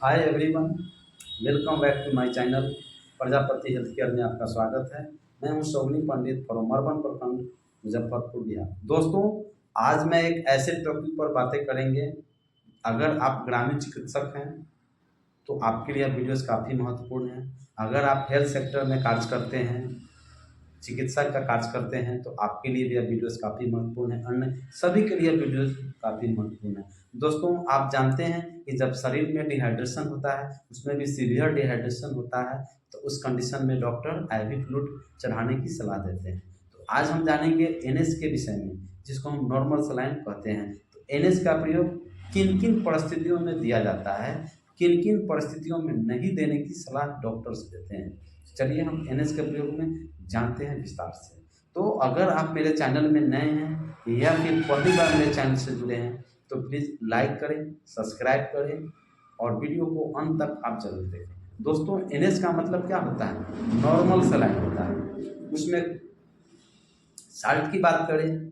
Hi everyone, welcome back to my channel. Prajapati health care में आपका स्वागत है। मैं हूं शोभनी पंडित फ्रॉम अर्बन प्रखंड, मुजफ्फरपुर, बिहार। दोस्तों, आज मैं एक ऐसे टॉपिक पर बातें करेंगे। अगर आप ग्रामीण चिकित्सक हैं तो आपके लिए वीडियोस काफ़ी महत्वपूर्ण है। अगर आप हेल्थ सेक्टर में कार्य करते हैं, चिकित्सा का कार्य करते हैं, तो आपके लिए भी यह वीडियोस काफ़ी महत्वपूर्ण है। अन्य सभी के लिए वीडियोस काफ़ी महत्वपूर्ण है। दोस्तों, आप जानते हैं कि जब शरीर में डिहाइड्रेशन होता है, उसमें भी सीवियर डिहाइड्रेशन होता है, तो उस कंडीशन में डॉक्टर आईवी फ्लूइड चढ़ाने की सलाह देते हैं। तो आज हम जानेंगे एनएस के विषय में, जिसको हम नॉर्मल सलाइन कहते हैं। तो एनएस का प्रयोग किन किन परिस्थितियों में दिया जाता है, किन किन परिस्थितियों में नहीं देने की सलाह डॉक्टर्स देते हैं। चलिए हम एनएस के प्रयोग में जानते हैं विस्तार से। तो अगर आप मेरे चैनल में नए हैं या फिर पहली बार मेरे चैनल से जुड़े हैं, तो प्लीज़ लाइक करें, सब्सक्राइब करें और वीडियो को अंत तक आप जरूर देखें। दोस्तों, एनएस का मतलब क्या होता है? नॉर्मल सलाइन होता है। उसमें साल्ट की बात करें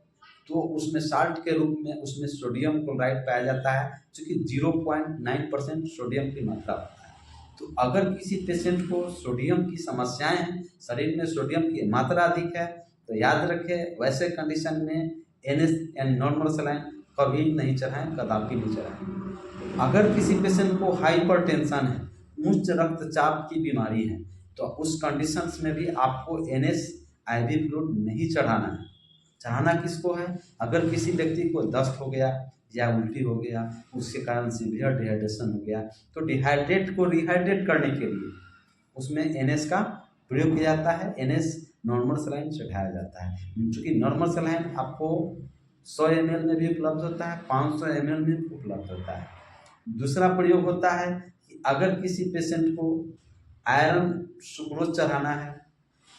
तो उसमें साल्ट के रूप में उसमें सोडियम क्लोराइड पाया जाता है, जो कि 0.9% सोडियम की मात्रा होता है। तो अगर किसी पेशेंट को सोडियम की समस्याएं हैं, शरीर में सोडियम की मात्रा अधिक है, तो याद रखें वैसे कंडीशन में एनएस एंड नॉर्मल सलाइन कभी नहीं चढ़ाएं, कदापि नहीं चढ़ाएं। अगर किसी पेशेंट को हाइपरटेंशन है, उच्च रक्तचाप की बीमारी है, तो उस कंडीशंस में भी आपको एनएस आईवी फ्लूइड नहीं चढ़ाना है। चढ़ाना किसको है? अगर किसी व्यक्ति को दस्त हो गया या उल्टी हो गया, उसके कारण सीवियर डिहाइड्रेशन हो गया, तो डिहाइड्रेट को रिहाइड्रेट करने के लिए उसमें एनएस का प्रयोग किया जाता है। एनएस नॉर्मल सलाइन चढ़ाया जाता है, क्योंकि नॉर्मल सलाइन आपको 100 ml में भी उपलब्ध होता है, 500 ml में भी उपलब्ध होता है। दूसरा प्रयोग होता है कि अगर किसी पेशेंट को आयरन सुक्रोज चढ़ाना है,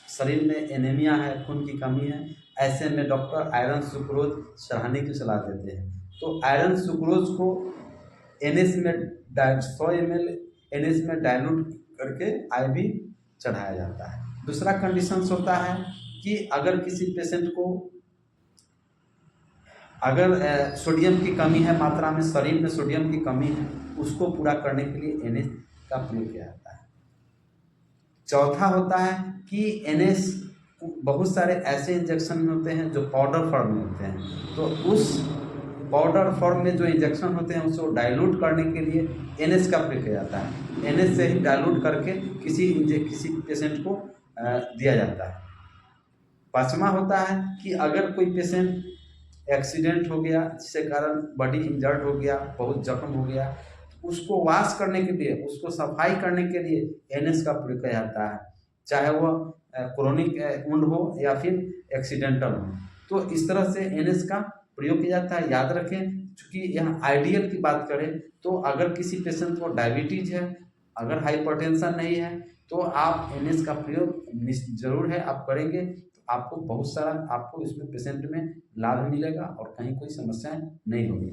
शरीर में एनीमिया है, खून की कमी है, ऐसे में डॉक्टर आयरन सुक्रोज चढ़ाने की सलाह देते हैं। तो आयरन सुक्रोज को एनएस में 100 ml एनएस में डाइल्यूट करके आईवी चढ़ाया जाता है। दूसरा कंडीशंस होता है कि अगर किसी पेशेंट को अगर सोडियम की कमी है, मात्रा में शरीर में सोडियम की कमी है, उसको पूरा करने के लिए एनएस का प्रयोग किया जाता है। चौथा होता है कि एनएस बहुत सारे ऐसे इंजेक्शन होते हैं जो पाउडर फॉर्म में होते हैं, तो उस पाउडर फॉर्म में जो इंजेक्शन होते हैं उसको डाइल्यूट करने के लिए एनएस का प्रयोग किया जाता है। एनएस से ही डाइल्यूट करके किसी पेशेंट को दिया जाता है। पांचवा होता है कि अगर कोई पेशेंट एक्सीडेंट हो गया, जिसके कारण बॉडी इंजर्ड हो गया, बहुत जख्म हो गया, उसको वॉश करने के लिए, उसको सफाई करने के लिए एनएस का प्रयोग किया जाता है, चाहे वह क्रोनिक वुंड हो या फिर एक्सीडेंटल हो। तो इस तरह से एनएस का प्रयोग किया जाता है। याद रखें, चूंकि यहाँ आइडियल की बात करें तो अगर किसी पेशेंट को डायबिटीज है, अगर हाइपरटेंशन नहीं है, तो आप एनएस का प्रयोग जरूर है आप करेंगे, तो आपको बहुत सारा आपको इसमें पेशेंट में लाभ मिलेगा और कहीं कोई समस्याएं नहीं होगी।